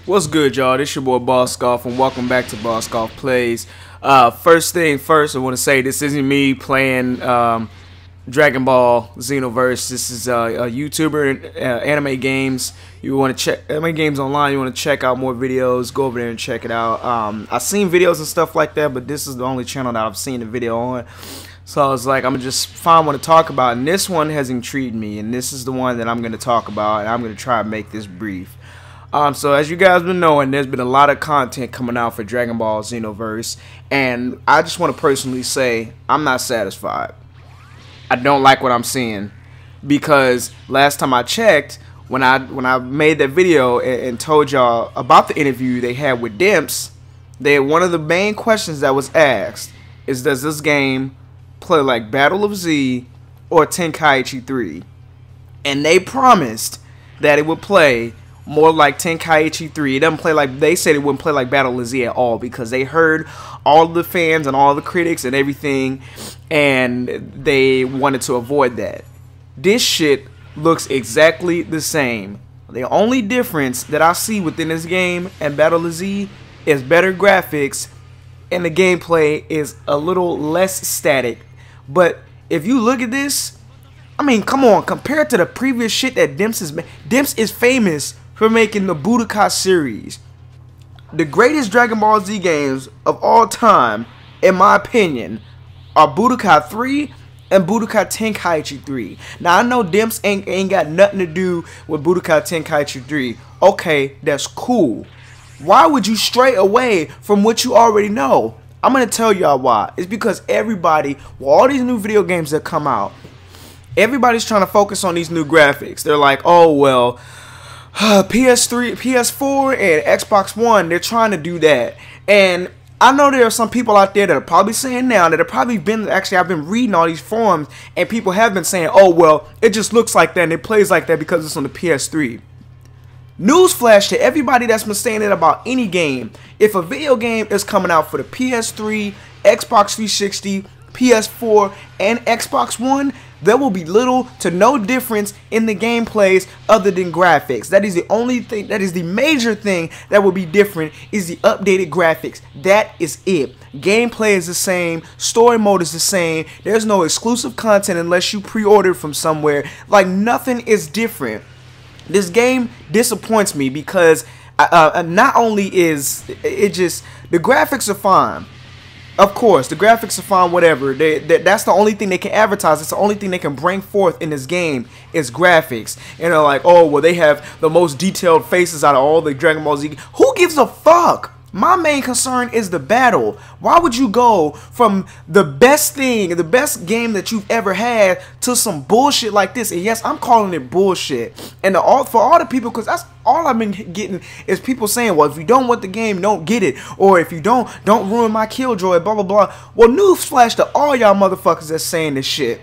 What's good, y'all? This your boy Boss Golf, and welcome back to Boss Golf Plays. First thing first, I want to say this isn't me playing Dragon Ball Xenoverse. This is a YouTuber, anime games. You want to check anime games online? You want to check out more videos? Go over there and check it out. I've seen videos and stuff like that, but this is the only channel that I've seen the video on. So I was like, I'm gonna just find one to talk about, and this one has intrigued me, and this is the one that I'm gonna talk about, and I'm gonna try and make this brief. So as you guys been knowing, there's been a lot of content coming out for Dragon Ball Xenoverse, and I just want to personally say I'm not satisfied. I don't like what I'm seeing, because last time I checked, when I made that video and told y'all about the interview they had with Dimps, one of the main questions that was asked is, does this game play like Battle of Z or Tenkaichi 3? And they promised that it would play more like Tenkaichi 3. It doesn't play like, they said it wouldn't play like Battle of Z at all, because they heard all the fans and all the critics and everything, and they wanted to avoid that. This shit looks exactly the same. The only difference that I see within this game and Battle of Z is better graphics, and the gameplay is a little less static. But if you look at this, I mean, come on, compared to the previous shit that Dimps is made, Dimps is famous for making the Budokai series. The greatest Dragon Ball Z games of all time, in my opinion, are Budokai 3 and Budokai Tenkaichi 3. Now, I know Dimps ain't got nothing to do with Budokai Tenkaichi 3. Okay, that's cool. Why would you stray away from what you already know? I'm going to tell y'all why. It's because everybody, with all these new video games that come out, everybody's trying to focus on these new graphics. They're like, oh, well, PS3, PS4, and Xbox One, they're trying to do that. And I know there are some people out there that are probably saying now, that have probably been, actually I've been reading all these forums, and people have been saying, oh, well, it just looks like that and it plays like that because it's on the PS3. Newsflash to everybody that's been saying it about any game: if a video game is coming out for the PS3, Xbox 360, PS4, and Xbox One, there will be little to no difference in the gameplays other than graphics. That is the only thing, that is the major thing that will be different, is the updated graphics. That is it. Gameplay is the same, story mode is the same, there's no exclusive content unless you pre-ordered from somewhere. Like, nothing is different. This game disappoints me because not only is it just, the graphics are fine. Of course, the graphics are fine, whatever. That's the only thing they can advertise. It's the only thing they can bring forth in this game is graphics. And they're like, oh, well, they have the most detailed faces out of all the Dragon Ball Z. Who gives a fuck? My main concern is the battle. Why would you go from the best thing, the best game that you've ever had, to some bullshit like this? And yes, I'm calling it bullshit. And for all the people, because that's all I've been getting is people saying, well, if you don't want the game, don't get it. Or if you don't ruin my Killjoy, blah, blah, blah. Well, newsflash to all y'all motherfuckers that's saying this shit.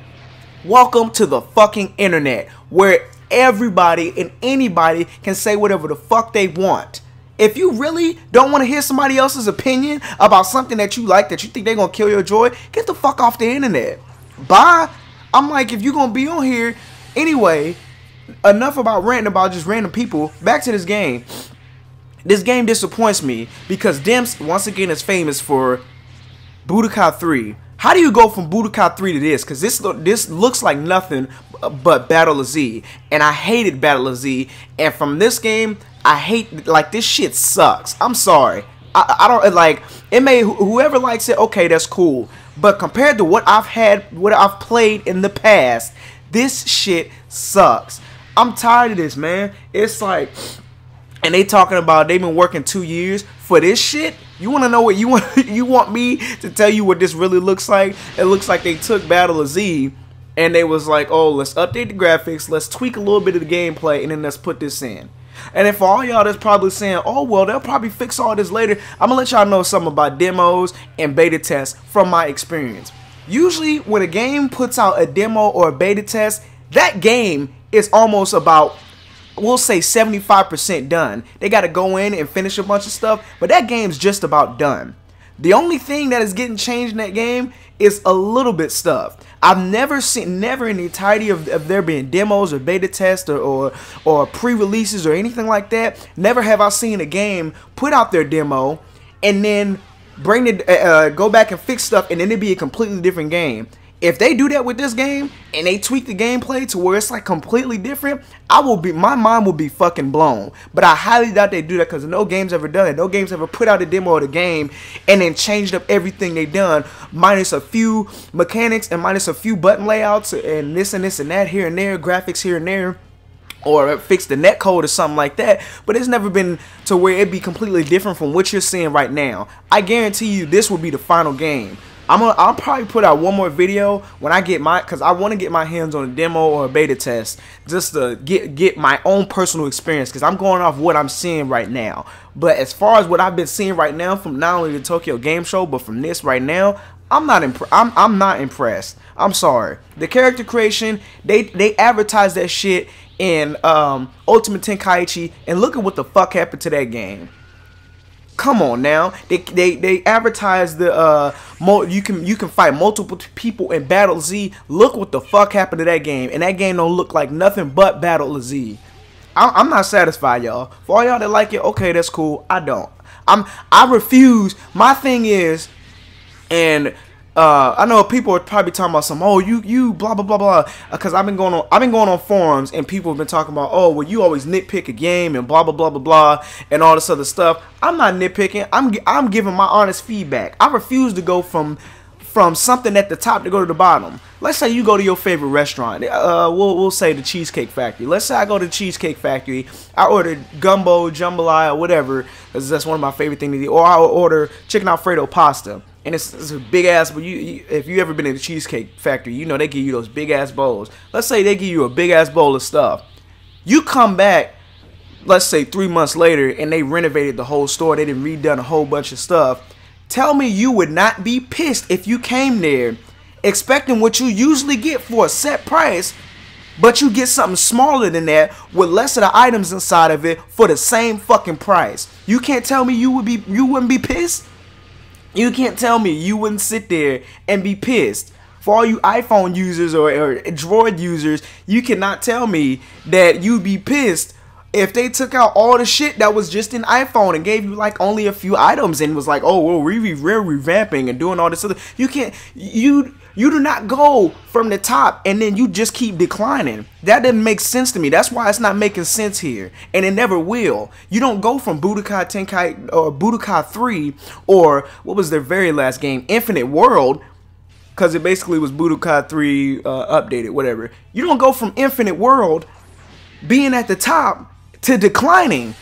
Welcome to the fucking internet, where everybody and anybody can say whatever the fuck they want. If you really don't want to hear somebody else's opinion about something that you like, that you think they're going to kill your joy, get the fuck off the internet. Bye. I'm like, if you're going to be on here, anyway, enough about ranting about just random people. Back to this game. This game disappoints me because Dimps, once again, is famous for Budokai 3. How do you go from Budokai 3 to this? Because this looks like nothing but Battle of Z. And I hated Battle of Z. And from this game, I hate, like, this shit sucks. I'm sorry. I don't, like, it may, whoever likes it, okay, that's cool. But compared to what I've played in the past, this shit sucks. I'm tired of this, man. It's like, and they talking about they've been working 2 years for this shit. You want to know what you want? You want me to tell you what this really looks like? It looks like they took Battle of Z and they was like, oh, let's update the graphics, let's tweak a little bit of the gameplay, and then let's put this in. And then for all y'all that's probably saying, oh, well, they'll probably fix all this later, I'm going to let y'all know something about demos and beta tests from my experience. Usually when a game puts out a demo or a beta test, that game is almost about, we'll say, 75% done. They got to go in and finish a bunch of stuff, but that game's just about done. The only thing that is getting changed in that game is a little bit stuff. I've never in the entirety of there being demos or beta tests or pre-releases or anything like that, never have I seen a game put out their demo and then bring it, go back and fix stuff, and then it'd be a completely different game. If they do that with this game and they tweak the gameplay to where it's like completely different, my mind will be fucking blown. But I highly doubt they do that, because no game's ever done it. No game's ever put out a demo of the game and then changed up everything they've done, minus a few mechanics and minus a few button layouts and this and that here and there, graphics here and there, or fix the netcode or something like that. But it's never been to where it'd be completely different from what you're seeing right now. I guarantee you this will be the final game. I'll probably put out one more video when I get because I want to get my hands on a demo or a beta test, just to get my own personal experience, because I'm going off what I'm seeing right now. But as far as what I've been seeing right now from not only the Tokyo Game Show, but from this right now, I'm not impressed. I'm sorry. The character creation, they advertised that shit in Ultimate Tenkaichi, and look at what the fuck happened to that game. Come on now, they advertised the you can fight multiple people in Battle Z. Look what the fuck happened to that game, and that game don't look like nothing but Battle Z. I'm not satisfied, y'all. For all y'all that like it, okay, that's cool. I don't. I refuse. My thing is, and I know people are probably talking about some, oh, you blah blah blah blah, because I've been going on forums and people have been talking about, oh, well, you always nitpick a game and blah blah blah blah blah and all this other stuff. I'm not nitpicking. I'm giving my honest feedback. I refuse to go from something at the top to go to the bottom. Let's say you go to your favorite restaurant. We'll say the Cheesecake Factory. Let's say I go to the Cheesecake Factory. I order gumbo, jambalaya, or whatever, because that's one of my favorite things to do. Or I'll order chicken Alfredo pasta. And it's a big ass, but if you ever been in the Cheesecake Factory, you know they give you those big ass bowls. Let's say they give you a big ass bowl of stuff. You come back, let's say 3 months later, and they renovated the whole store. They done redone a whole bunch of stuff. Tell me you would not be pissed if you came there expecting what you usually get for a set price, but you get something smaller than that with less of the items inside of it for the same fucking price. You can't tell me you wouldn't be pissed? You can't tell me you wouldn't sit there and be pissed. For all you iPhone users or Droid users, you cannot tell me that you'd be pissed if they took out all the shit that was just in iPhone and gave you like only a few items and was like, oh, well, we're revamping and doing all this other. You can't. You do not go from the top and then you just keep declining. That doesn't make sense to me. That's why it's not making sense here, and it never will. You don't go from Budokai Tenkaichi or Budokai 3 or what was their very last game, Infinite World, because it basically was Budokai 3 updated, whatever. You don't go from Infinite World being at the top to declining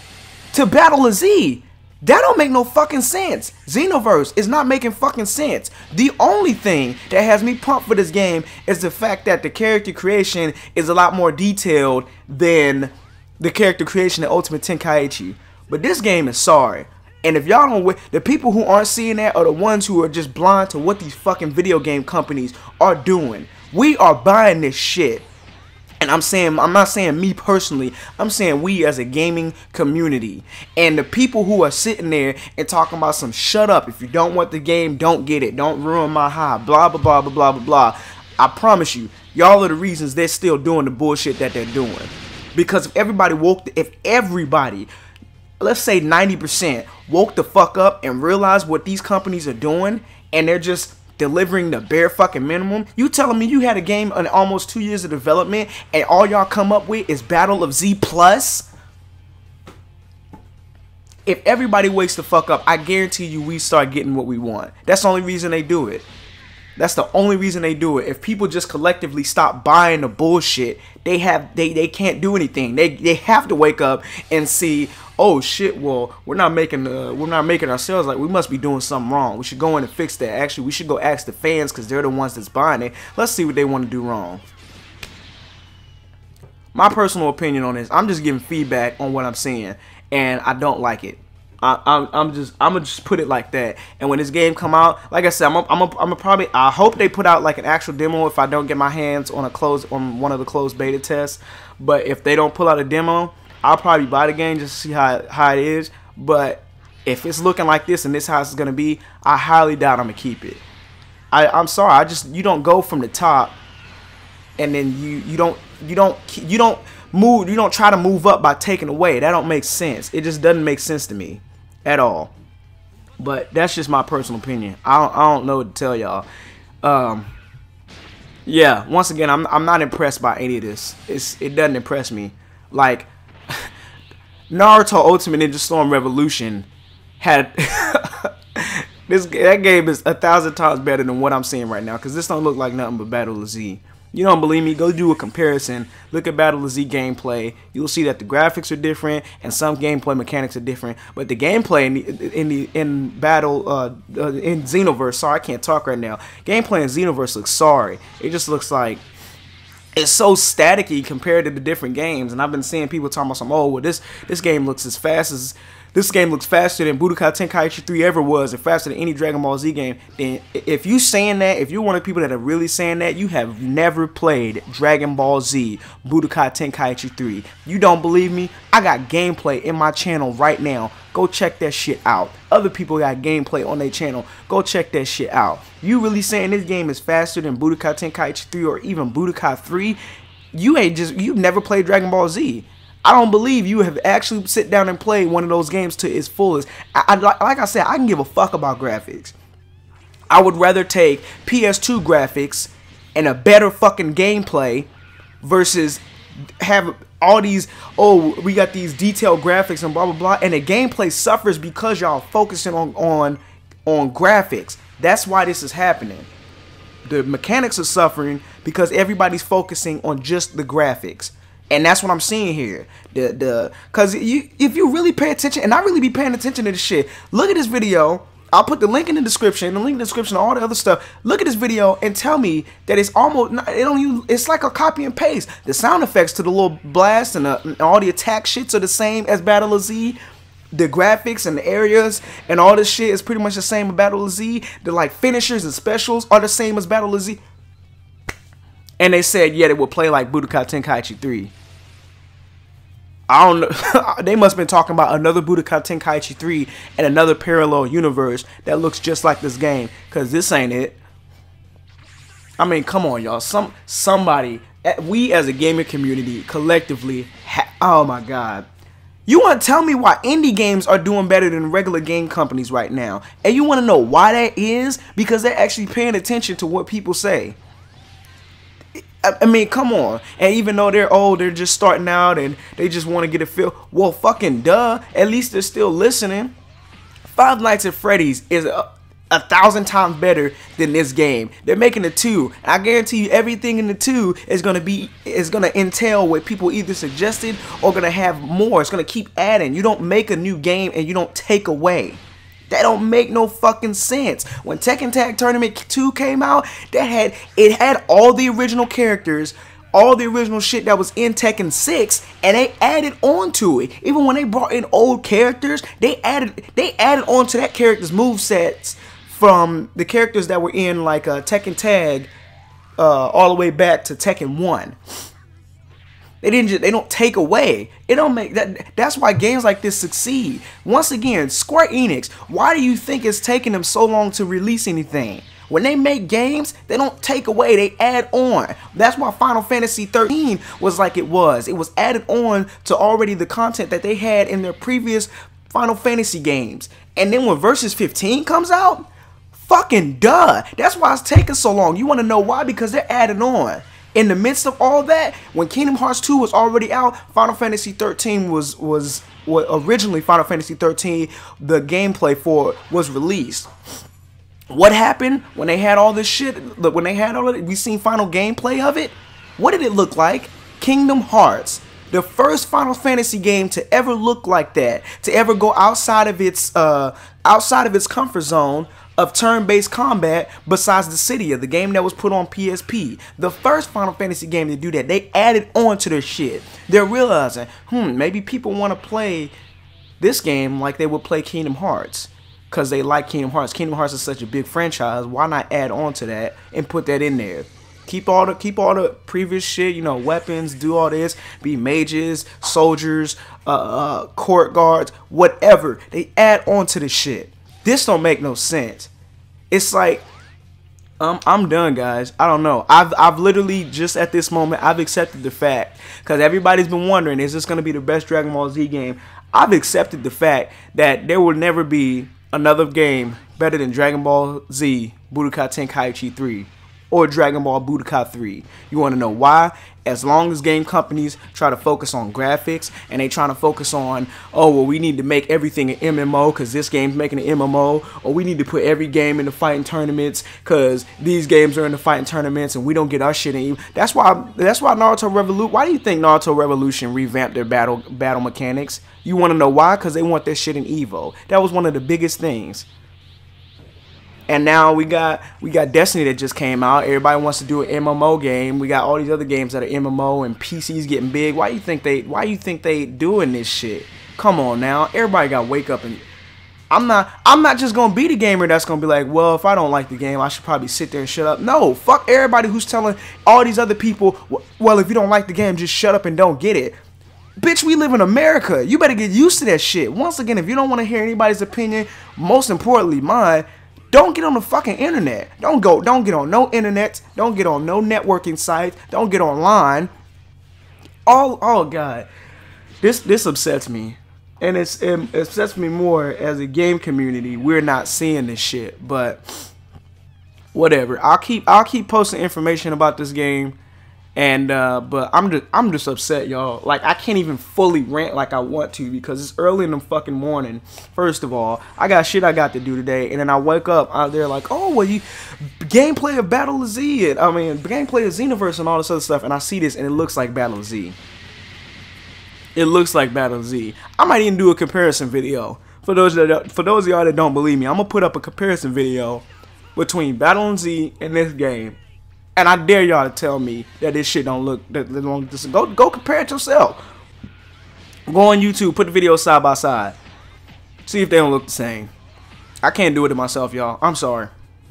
to Battle of Z. That don't make no fucking sense. Xenoverse is not making fucking sense. The only thing that has me pumped for this game is the fact that the character creation is a lot more detailed than the character creation in Ultimate Tenkaichi. But this game is sorry. And if y'all don't, the people who aren't seeing that are the ones who are just blind to what these fucking video game companies are doing. We are buying this shit. And I'm not saying me personally, I'm saying we as a gaming community. And the people who are sitting there and talking about some shut up, if you don't want the game, don't get it, don't ruin my high, blah blah blah blah blah blah blah. I promise you, y'all are the reasons they're still doing the bullshit that they're doing. Because if everybody let's say 90% woke the fuck up and realized what these companies are doing, and they're just delivering the bare fucking minimum. You telling me you had a game in almost 2 years of development and all y'all come up with is Battle of Z Plus? If everybody wakes the fuck up, I guarantee you we start getting what we want. That's the only reason they do it. That's the only reason they do it. If people just collectively stop buying the bullshit, they can't do anything. They have to wake up and see, oh shit, well, we're not making ourselves, like, we must be doing something wrong. We should go in and fix that. Actually, we should go ask the fans, because they're the ones that's buying it. Let's see what they want to do wrong. My personal opinion on this, I'm just giving feedback on what I'm seeing, and I don't like it. I'm gonna just put it like that. And when this game come out, like I said, I hope they put out like an actual demo if I don't get my hands on one of the closed beta tests. But if they don't pull out a demo, I'll probably buy the game just to see how it is. But if it's looking like this and this how it's gonna be, I highly doubt I'm gonna keep it. I'm sorry, you don't go from the top and then you don't try to move up by taking away. That don't make sense. It just doesn't make sense to me at all. But that's just my personal opinion. I don't know what to tell y'all. Yeah, once again, I'm not impressed by any of this. It doesn't impress me. Like Naruto Ultimate Ninja Storm Revolution had that game is 1,000 times better than what I'm seeing right now, because this don't look like nothing but Battle of Z. You don't believe me? Go do a comparison. Look at Battle of Z gameplay. You'll see that the graphics are different and some gameplay mechanics are different. But the gameplay in Xenoverse, sorry, I can't talk right now. Gameplay in Xenoverse looks sorry. It just looks like it's so staticky compared to the different games. And I've been seeing people talking about some, oh, well, this game looks as fast as. This game looks faster than Budokai Tenkaichi 3 ever was, and faster than any Dragon Ball Z game. Then, if you saying that, if you're one of the people that are really saying that, you have never played Dragon Ball Z Budokai Tenkaichi 3. You don't believe me? I got gameplay in my channel right now. Go check that shit out. Other people got gameplay on their channel. Go check that shit out. You really saying this game is faster than Budokai Tenkaichi 3 or even Budokai 3? You've never played Dragon Ball Z. I don't believe you have actually sit down and played one of those games to its fullest. Like I said, I can give a fuck about graphics. I would rather take PS2 graphics and a better fucking gameplay versus have all these, oh, we got these detailed graphics and blah blah blah, and the gameplay suffers because y'all focusing on graphics. That's why this is happening. The mechanics are suffering because everybody's focusing on just the graphics. And that's what I'm seeing here. Cause if you really pay attention, and I really be paying attention to this shit, look at this video. I'll put the link in the description, the link in the description, all the other stuff. Look at this video and tell me that it's almost, it's like a copy and paste. The sound effects to the little blast and all the attack shits are the same as Battle of Z. The graphics and the areas and all this shit is pretty much the same as Battle of Z. The like finishers and specials are the same as Battle of Z. And they said, yeah, it will play like Budokai Tenkaichi 3. I don't know. They must have been talking about another Budokai Tenkaichi 3 and another parallel universe that looks just like this game. Because this ain't it. I mean, come on, y'all. Somebody, we as a gaming community, collectively, oh my God. You want to tell me why indie games are doing better than regular game companies right now? And you want to know why that is? Because they're actually paying attention to what people say. I mean, come on. And even though they're old, they're just starting out and they just want to get a feel. Well, fucking duh. At least they're still listening. Five Nights at Freddy's is 1,000 times better than this game. They're making a 2. I guarantee you everything in the 2 is gonna entail what people either suggested or gonna have more. It's gonna keep adding. You don't make a new game and you don't take away. That don't make no fucking sense. When Tekken Tag Tournament 2 came out, it had all the original characters, all the original shit that was in Tekken 6, and they added on to it. Even when they brought in old characters, they added on to that character's movesets from the characters that were in like Tekken Tag all the way back to Tekken 1. They don't take away. It don't make that. That's why games like this succeed. Once again, Square Enix, why do you think it's taking them so long to release anything? When they make games, they don't take away, they add on. That's why Final Fantasy 13 was like it was. It was added on to already the content that they had in their previous Final Fantasy games. And then when Versus 15 comes out, fucking duh. That's why it's taking so long. You want to know why? Because they're adding on. In the midst of all that, when Kingdom Hearts 2 was already out, Final Fantasy 13 was originally Final Fantasy 13, the gameplay for it was released. What happened when they had all this shit? When they had all of it, we seen final gameplay of it. What did it look like? Kingdom Hearts, the first Final Fantasy game to ever look like that, to ever go outside of its comfort zone of turn-based combat besides the City of the game that was put on PSP. The first Final Fantasy game to do that. They added on to their shit. They're realizing, maybe people want to play this game like they would play Kingdom Hearts because they like Kingdom Hearts. Kingdom Hearts is such a big franchise. Why not add on to that and put that in there? Keep all the previous shit, you know, weapons, do all this, be mages, soldiers, court guards, whatever. They add on to the shit. This don't make no sense. It's like, I'm done, guys. I don't know. I've literally just at this moment, I've accepted the fact, because everybody's been wondering, is this going to be the best Dragon Ball Z game? I've accepted the fact that there will never be another game better than Dragon Ball Z Budokai Tenkaichi 3 or Dragon Ball Budokai 3. You want to know why? As long as game companies try to focus on graphics and they trying to focus on, oh, well, we need to make everything an MMO because this game's making an MMO, or we need to put every game in the fighting tournaments because these games are in the fighting tournaments and we don't get our shit in. That's why Naruto Revolution. Why do you think Naruto Revolution revamped their battle mechanics? You want to know why? Because they want their shit in Evo. That was one of the biggest things. And now we got Destiny that just came out. Everybody wants to do an MMO game. We got all these other games that are MMO and PCs getting big. Why you think they doing this shit? Come on now. Everybody got to wake up. And I'm not just going to be the gamer that's going to be like, well, if I don't like the game, I should probably sit there and shut up. No, fuck everybody who's telling all these other people, well, if you don't like the game, just shut up and don't get it. Bitch, we live in America. You better get used to that shit. Once again, if you don't want to hear anybody's opinion, most importantly mine, don't get on the fucking internet. Don't get on no internet. Don't get on no networking sites. Don't get online. Oh God, this upsets me, and it upsets me more as a game community. We're not seeing this shit, but whatever. I'll keep posting information about this game. And but I'm just upset, y'all. Like, I can't even fully rant like I want to because it's early in the fucking morning. First of all, I got shit I got to do today, and then I wake up out there like, oh, well, you gameplay of Battle of Z, and gameplay of Xenoverse and all this other stuff, and I see this and it looks like Battle of Z. It looks like Battle of Z. I might even do a comparison video for those of y'all that don't believe me. I'm gonna put up a comparison video between Battle of Z and this game. And I dare y'all to tell me that this shit don't look. Go compare it yourself. Go on YouTube, put the videos side by side, see if they don't look the same. I can't do it to myself, y'all. I'm sorry.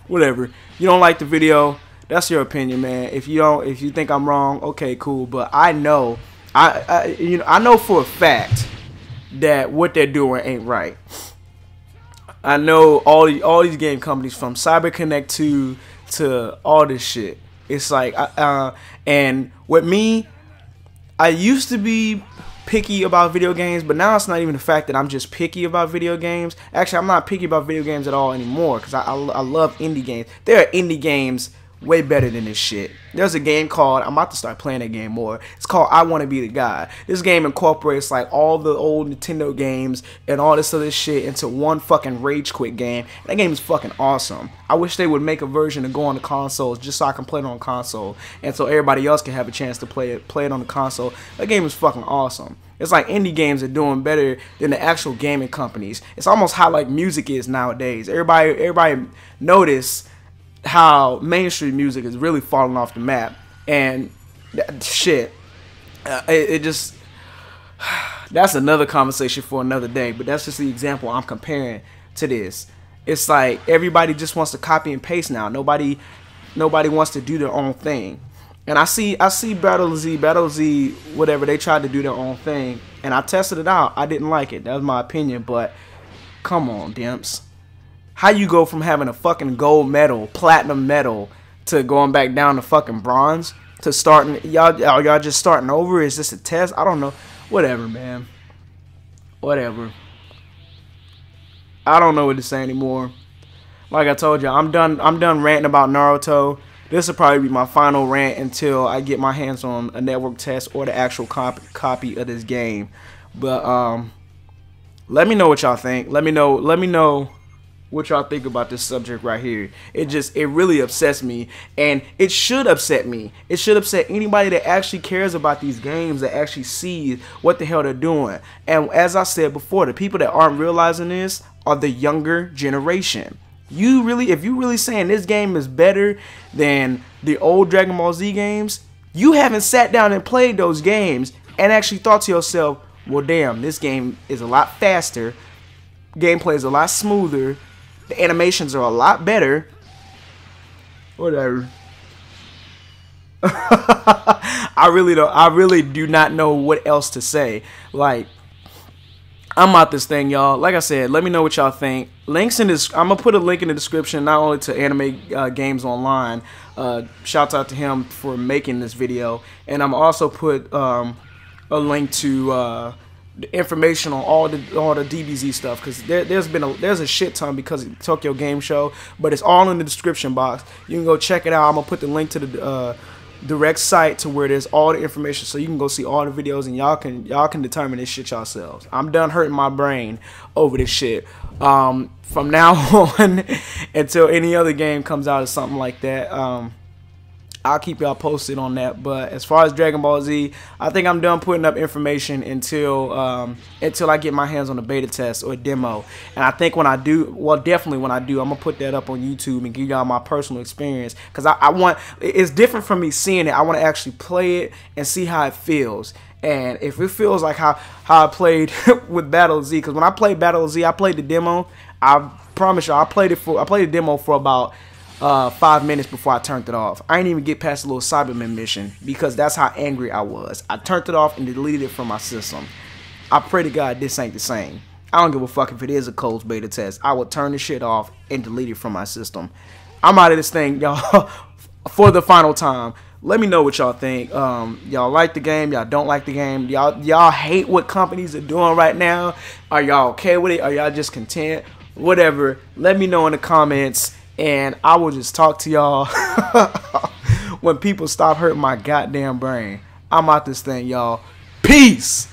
Whatever. You don't like the video, that's your opinion, man. If you think I'm wrong, okay, cool. But I know, I know for a fact that what they're doing ain't right. I know all these game companies, from CyberConnect to all this shit. It's like, and with me, I used to be picky about video games, but now it's not even the fact that I'm just picky about video games. Actually, I'm not picky about video games at all anymore because I love indie games. There are indie games way better than this shit. There's a game called, I'm about to start playing that game more. It's called I Want to Be the Guy. This game incorporates like all the old Nintendo games and all this other shit into one fucking rage quit game. And that game is fucking awesome. I wish they would make a version to go on the consoles just so I can play it on console and so everybody else can have a chance to play it on the console. That game is fucking awesome. It's like indie games are doing better than the actual gaming companies. It's almost how like music is nowadays. Everybody notice how mainstream music is really falling off the map, and shit, it just, that's another conversation for another day, but that's just the example I'm comparing to this. It's like everybody just wants to copy and paste now. Nobody wants to do their own thing. And I see Battle of Z, whatever, they tried to do their own thing, and I tested it out. I didn't like it. That was my opinion, but come on, Dimps. How you go from having a fucking gold medal, platinum medal, to going back down to fucking bronze, to starting, y'all just starting over? Is this a test? I don't know. Whatever, man. Whatever. I don't know what to say anymore. Like I told you, I'm done ranting about Naruto. This will probably be my final rant until I get my hands on a network test or the actual copy of this game. But let me know what y'all think. Let me know what y'all think about this subject right here. It really upsets me, and it should upset me. It should upset anybody that actually cares about these games, that actually sees what the hell they're doing. And as I said before, the people that aren't realizing this are the younger generation. If you really saying this game is better than the old Dragon Ball Z games, you haven't sat down and played those games and actually thought to yourself, well, damn, this game is a lot faster, gameplay is a lot smoother, the animations are a lot better. Whatever. I really don't. I really do not know what else to say. Like, I'm out this thing, y'all. Like I said, let me know what y'all think. Links in this. I'm gonna put a link in the description, not only to Anime Games Online. Shouts out to him for making this video, and I'm also put a link to the information on all the DBZ stuff, because there's a shit ton because of Tokyo Game Show, but it's all in the description box. You can go check it out. I'm gonna put the link to the direct site to where there's all the information, so you can go see all the videos, and y'all can determine this shit yourselves. I'm done hurting my brain over this shit. From now on until any other game comes out or something like that, I'll keep y'all posted on that. But as far as Dragon Ball Z, I think I'm done putting up information until I get my hands on a beta test or a demo. And I think when I do, well, definitely when I do, I'm gonna put that up on YouTube and give y'all my personal experience, because I want, it's different from me seeing it. I want to actually play it and see how it feels. And if it feels like how I played with Battle Z, because when I played Battle Z, I played the demo. I promise y'all, I played the demo for about 5 minutes before I turned it off. I didn't even get past the little Cyberman mission because that's how angry I was. I turned it off and deleted it from my system. I pray to God this ain't the same. I don't give a fuck if it is a closed beta test. I will turn the shit off and delete it from my system. I'm out of this thing, y'all, for the final time. Let me know what y'all think. Y'all like the game? Y'all don't like the game? Y'all hate what companies are doing right now? Are y'all okay with it? Are y'all just content? Whatever. Let me know in the comments, and I will just talk to y'all when people stop hurting my goddamn brain. I'm out this thing, y'all. Peace.